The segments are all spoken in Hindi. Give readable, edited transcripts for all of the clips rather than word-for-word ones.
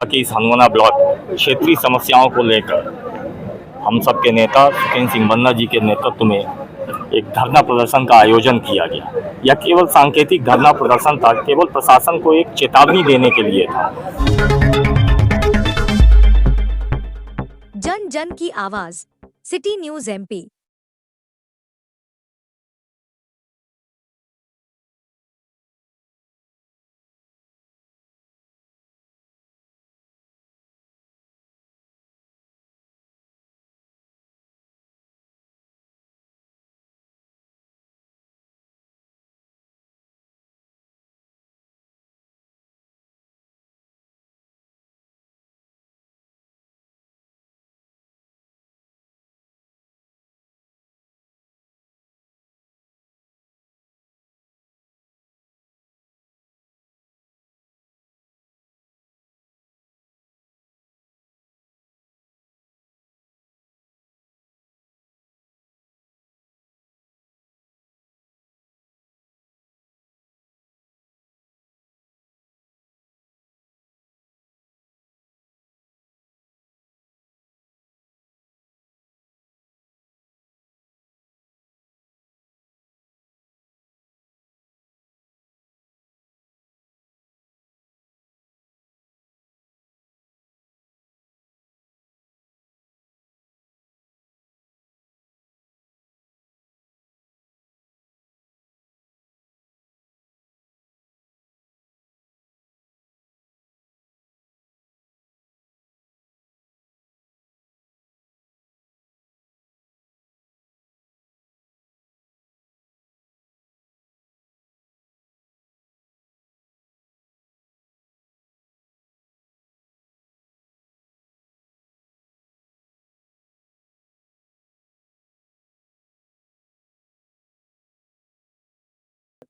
कि इस हनुमाना ब्लॉक क्षेत्रीय समस्याओं को लेकर हम सबके नेता सुखेंद्र सिंह बन्ना जी के नेतृत्व में एक धरना प्रदर्शन का आयोजन किया गया। यह केवल सांकेतिक धरना प्रदर्शन था, केवल प्रशासन को एक चेतावनी देने के लिए था। जन जन की आवाज, सिटी न्यूज एमपी।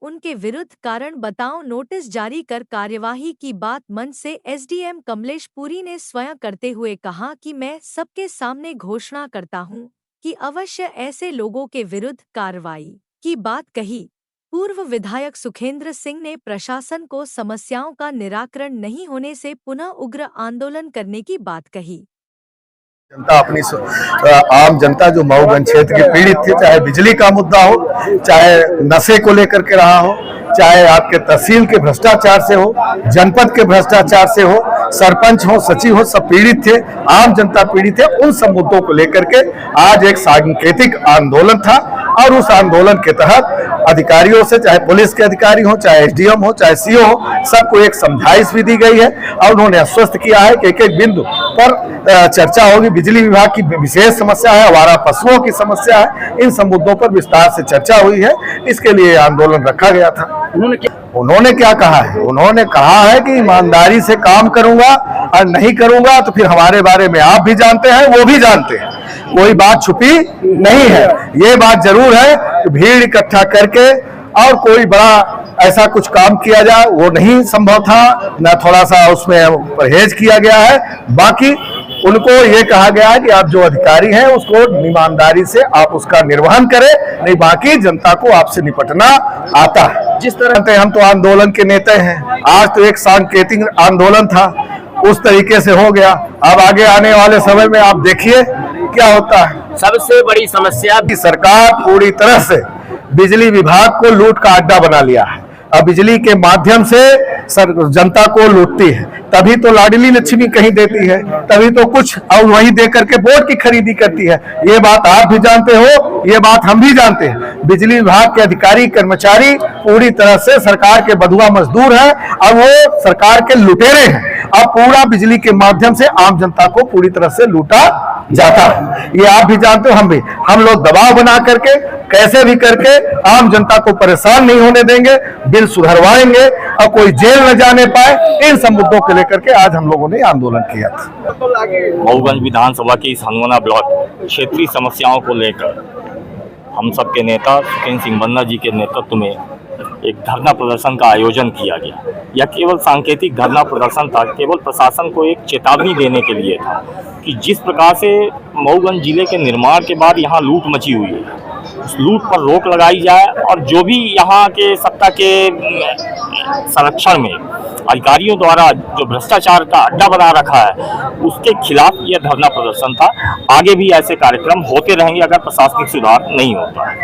उनके विरुद्ध कारण बताओ नोटिस जारी कर कार्यवाही की बात मंच से एसडीएम कमलेश पुरी ने स्वयं करते हुए कहा कि मैं सबके सामने घोषणा करता हूं कि अवश्य ऐसे लोगों के विरुद्ध कार्रवाई की बात कही। पूर्व विधायक सुखेंद्र सिंह ने प्रशासन को समस्याओं का निराकरण नहीं होने से पुनः उग्र आंदोलन करने की बात कही। जनता अपनी आम जनता जो मऊगंज क्षेत्र की पीड़ित थी, चाहे बिजली का मुद्दा हो, चाहे नशे को लेकर के रहा हो, चाहे आपके तहसील के भ्रष्टाचार से हो, जनपद के भ्रष्टाचार से हो, सरपंच हो, सचिव हो, सब पीड़ित थे, आम जनता पीड़ित है। उन सब मुद्दों को लेकर के आज एक सांकेतिक आंदोलन था और उस आंदोलन के तहत अधिकारियों से, चाहे पुलिस के अधिकारी हो, चाहे एसडीएम हो, चाहे सीओ हो, सबको एक समझाइश भी दी गई है और उन्होंने आश्वस्त किया है कि एक एक बिंदु पर चर्चा होगी। बिजली विभाग की विशेष समस्या है, आवारा पशुओं की समस्या है, इन सब मुद्दों पर विस्तार से चर्चा हुई है। इसके लिए आंदोलन रखा गया था। उन्होंने क्या कहा है? उन्होंने कहा है कि ईमानदारी से काम करूंगा और नहीं करूंगा तो फिर हमारे बारे में आप भी जानते हैं, वो भी जानते हैं, कोई बात छुपी नहीं है। ये बात जरूर है कि भीड़ इकट्ठा करके और कोई बड़ा ऐसा कुछ काम किया जाए वो नहीं संभव था, न थोड़ा सा उसमें परहेज किया गया है। बाकी उनको ये कहा गया है कि आप जो अधिकारी हैं उसको ईमानदारी से आप उसका निर्वहन करें, नहीं बाकी जनता को आपसे निपटना आता है। जिस तरह हम तो आंदोलन के नेता हैं, आज तो एक सांकेतिक आंदोलन था, उस तरीके से हो गया। अब आगे आने वाले समय में आप देखिए क्या होता है। सबसे बड़ी समस्या की सरकार पूरी तरह से बिजली विभाग को लूट का अड्डा बना लिया है। अब बिजली के माध्यम से जनता को लूटती है, तभी तो लाडली लक्ष्मी कहीं देती है, तभी तो कुछ और वही दे करके वोट की खरीदी करती है। ये बात आप भी जानते हो, ये बात हम भी जानते हैं। बिजली विभाग के अधिकारी कर्मचारी पूरी तरह से सरकार के बधुआ मजदूर हैं और वो सरकार के लुटेरे हैं। अब पूरा बिजली के माध्यम से आम जनता को पूरी तरह से लूटा जाता है, ये आप भी जानते हो, हम भी। हम लोग दबाव बना करके कैसे भी करके आम जनता को परेशान नहीं होने देंगे, बिल सुधरवाएंगे और कोई जेल न जाने पाए। इन सब मुद्दों को लेकर के आज हम लोगों ने आंदोलन किया था। मऊगंज विधानसभा के इस हनुमाना ब्लॉक क्षेत्रीय समस्याओं को लेकर हम सबके नेता सुखेंद्र सिंह बन्ना जी के नेतृत्व में एक धरना प्रदर्शन का आयोजन किया गया। यह केवल सांकेतिक धरना प्रदर्शन था, केवल प्रशासन को एक चेतावनी देने के लिए था कि जिस प्रकार से मऊगंज जिले के निर्माण के बाद यहाँ लूट मची हुई है, उस लूट पर रोक लगाई जाए और जो भी यहाँ के सत्ता के संरक्षण में अधिकारियों द्वारा जो भ्रष्टाचार का अड्डा बना रखा है उसके खिलाफ यह धरना प्रदर्शन था। आगे भी ऐसे कार्यक्रम होते रहेंगे अगर प्रशासनिक सुधार नहीं होता है।